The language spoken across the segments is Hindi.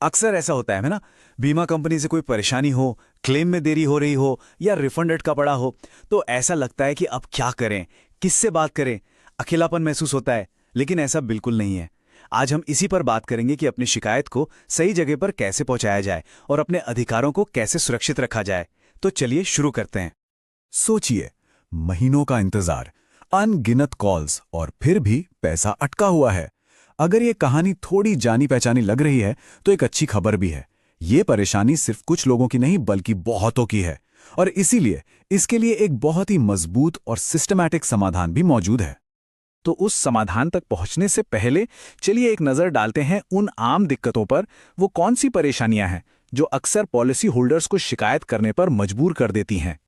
अक्सर ऐसा होता है ना, बीमा कंपनी से कोई परेशानी हो, क्लेम में देरी हो रही हो या रिफंड अटका पड़ा हो, तो ऐसा लगता है कि अब क्या करें, किससे बात करें, अकेलापन महसूस होता है। लेकिन ऐसा बिल्कुल नहीं है। आज हम इसी पर बात करेंगे कि अपनी शिकायत को सही जगह पर कैसे पहुंचाया जाए और अपने अधिकारों को कैसे सुरक्षित रखा जाए। तो चलिए शुरू करते हैं। सोचिए, महीनों का इंतजार, अनगिनत कॉल्स और फिर भी पैसा अटका हुआ है। अगर ये कहानी थोड़ी जानी पहचानी लग रही है तो एक अच्छी खबर भी है। ये परेशानी सिर्फ कुछ लोगों की नहीं बल्कि बहुतों की है, और इसीलिए इसके लिए एक बहुत ही मजबूत और सिस्टमैटिक समाधान भी मौजूद है। तो उस समाधान तक पहुंचने से पहले चलिए एक नज़र डालते हैं उन आम दिक्कतों पर। वो कौन सी परेशानियां हैं जो अक्सर पॉलिसी होल्डर्स को शिकायत करने पर मजबूर कर देती हैं।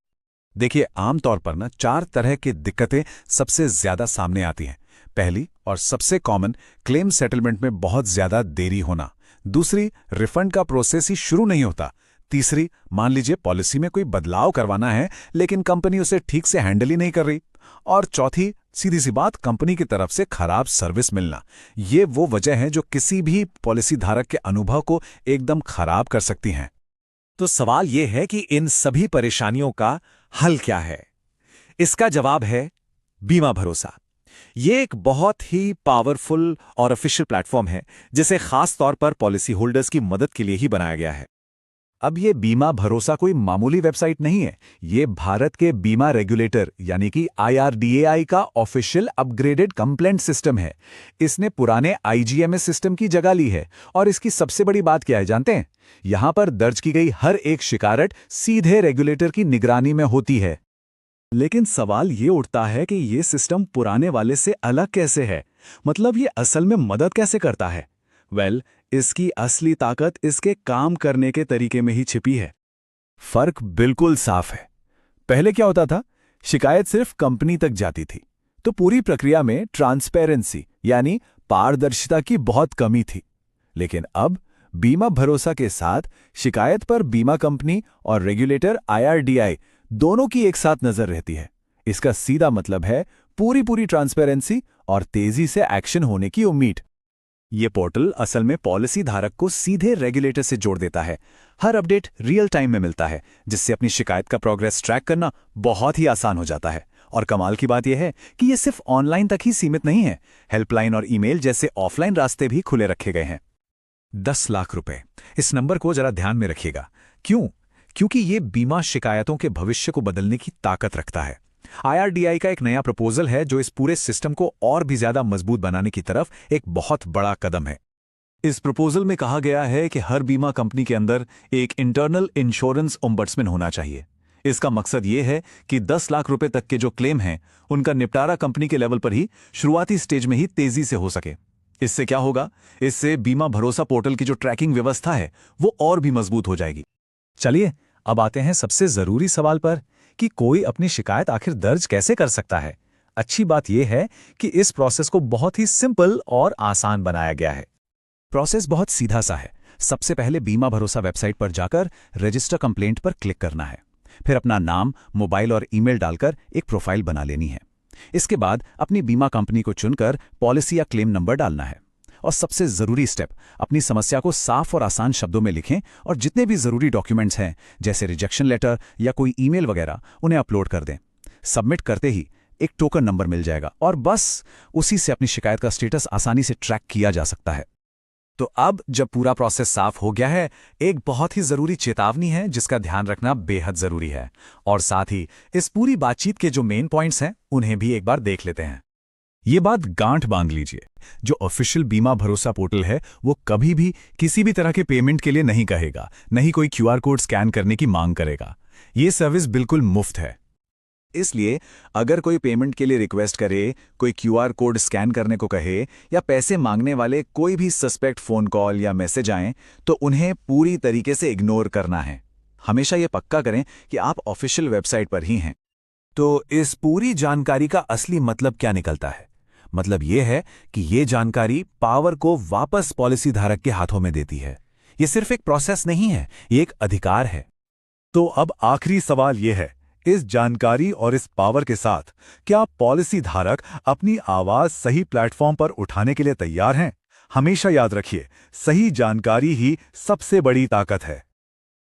देखिए, आमतौर पर 4 तरह की दिक्कतें सबसे ज्यादा सामने आती हैं। पहली और सबसे कॉमन, क्लेम सेटलमेंट में बहुत ज्यादा देरी होना। दूसरी, रिफंड का प्रोसेस ही शुरू नहीं होता। तीसरी, मान लीजिए पॉलिसी में कोई बदलाव करवाना है लेकिन कंपनी उसे ठीक से हैंडल ही नहीं कर रही। और चौथी, सीधी सी बात, कंपनी की तरफ से खराब सर्विस मिलना। ये वो वजह है जो किसी भी पॉलिसी धारक के अनुभव को एकदम खराब कर सकती हैं। तो सवाल यह है कि इन सभी परेशानियों का हल क्या है? इसका जवाब है बीमा भरोसा। ये एक बहुत ही पावरफुल और ऑफिशियल प्लेटफॉर्म है जिसे खास तौर पर पॉलिसी होल्डर्स की मदद के लिए ही बनाया गया है। अब ये बीमा भरोसा कोई मामूली वेबसाइट नहीं है। ये भारत के बीमा रेगुलेटर यानी कि IRDAI का ऑफिशियल अपग्रेडेड कंप्लेंट सिस्टम है। इसने पुराने IGMS सिस्टम की जगह ली है। और इसकी सबसे बड़ी बात क्या है जानते हैं? यहां पर दर्ज की गई हर एक शिकायत सीधे रेगुलेटर की निगरानी में होती है। लेकिन सवाल ये उठता है कि ये सिस्टम पुराने वाले से अलग कैसे है? मतलब ये असल में मदद कैसे करता है? इसकी असली ताकत इसके काम करने के तरीके में ही छिपी है। फर्क बिल्कुल साफ है। पहले क्या होता था? शिकायत सिर्फ कंपनी तक जाती थी, तो पूरी प्रक्रिया में ट्रांसपेरेंसी यानी पारदर्शिता की बहुत कमी थी। लेकिन अब बीमा भरोसा के साथ शिकायत पर बीमा कंपनी और रेगुलेटर IRDAI दोनों की एक साथ नजर रहती है। इसका सीधा मतलब है पूरी ट्रांसपेरेंसी और तेजी से एक्शन होने की उम्मीद। ये पोर्टल असल में पॉलिसी धारक को सीधे रेगुलेटर से जोड़ देता है। हर अपडेट रियल टाइम में मिलता है, जिससे अपनी शिकायत का प्रोग्रेस ट्रैक करना बहुत ही आसान हो जाता है। और कमाल की बात यह है कि ये सिर्फ ऑनलाइन तक ही सीमित नहीं है। हेल्पलाइन और ईमेल जैसे ऑफलाइन रास्ते भी खुले रखे गए हैं। 10 लाख रुपए, इस नंबर को जरा ध्यान में रखिएगा। क्यों? क्योंकि ये बीमा शिकायतों के भविष्य को बदलने की ताकत रखता है। IRDAI का एक नया प्रपोजल है जो इस पूरे सिस्टम को और भी ज्यादा मजबूत बनाने की तरफ एक बहुत बड़ा कदम है। इस प्रपोजल में कहा गया है कि हर बीमा कंपनी के अंदर एक इंटरनल इंश्योरेंस ओम्बड्समैन होना चाहिए। इसका मकसद ये है कि 10 लाख रुपए तक के जो क्लेम हैं, उनका निपटारा कंपनी के लेवल पर ही शुरुआती स्टेज में ही तेजी से हो सके। इससे क्या होगा? इससे बीमा भरोसा पोर्टल की जो ट्रैकिंग व्यवस्था है वो और भी मजबूत हो जाएगी। चलिए अब आते हैं सबसे जरूरी सवाल पर कि कोई अपनी शिकायत आखिर दर्ज कैसे कर सकता है। अच्छी बात यह है कि इस प्रोसेस को बहुत ही सिंपल और आसान बनाया गया है। प्रोसेस बहुत सीधा सा है। सबसे पहले बीमा भरोसा वेबसाइट पर जाकर रजिस्टर कंप्लेंट पर क्लिक करना है। फिर अपना नाम, मोबाइल और ईमेल डालकर एक प्रोफाइल बना लेनी है। इसके बाद अपनी बीमा कंपनी को चुनकर पॉलिसी या क्लेम नंबर डालना है। और सबसे जरूरी स्टेप, अपनी समस्या को साफ और आसान शब्दों में लिखें और जितने भी जरूरी डॉक्यूमेंट्स हैं जैसे रिजेक्शन लेटर या कोई ईमेल वगैरह, उन्हें अपलोड कर दें। सबमिट करते ही एक टोकन नंबर मिल जाएगा और बस उसी से अपनी शिकायत का स्टेटस आसानी से ट्रैक किया जा सकता है। तो अब जब पूरा प्रोसेस साफ हो गया है, एक बहुत ही जरूरी चेतावनी है जिसका ध्यान रखना बेहद जरूरी है। और साथ ही इस पूरी बातचीत के जो मेन पॉइंट्स हैं उन्हें भी एक बार देख लेते हैं। ये बात गांठ बांध लीजिए, जो ऑफिशियल बीमा भरोसा पोर्टल है वो कभी भी किसी भी तरह के पेमेंट के लिए नहीं कहेगा, नहीं कोई QR कोड स्कैन करने की मांग करेगा। ये सर्विस बिल्कुल मुफ्त है। इसलिए अगर कोई पेमेंट के लिए रिक्वेस्ट करे, कोई QR कोड स्कैन करने को कहे या पैसे मांगने वाले कोई भी सस्पेक्ट फोन कॉल या मैसेज आएं, तो उन्हें पूरी तरीके से इग्नोर करना है। हमेशा ये पक्का करें कि आप ऑफिशियल वेबसाइट पर ही हैं। तो इस पूरी जानकारी का असली मतलब क्या निकलता है? मतलब यह है कि यह जानकारी पावर को वापस पॉलिसी धारक के हाथों में देती है। यह सिर्फ एक प्रोसेस नहीं है, यह एक अधिकार है। तो अब आखिरी सवाल यह है, इस जानकारी और इस पावर के साथ क्या पॉलिसी धारक अपनी आवाज सही प्लेटफॉर्म पर उठाने के लिए तैयार हैं? हमेशा याद रखिए, सही जानकारी ही सबसे बड़ी ताकत है।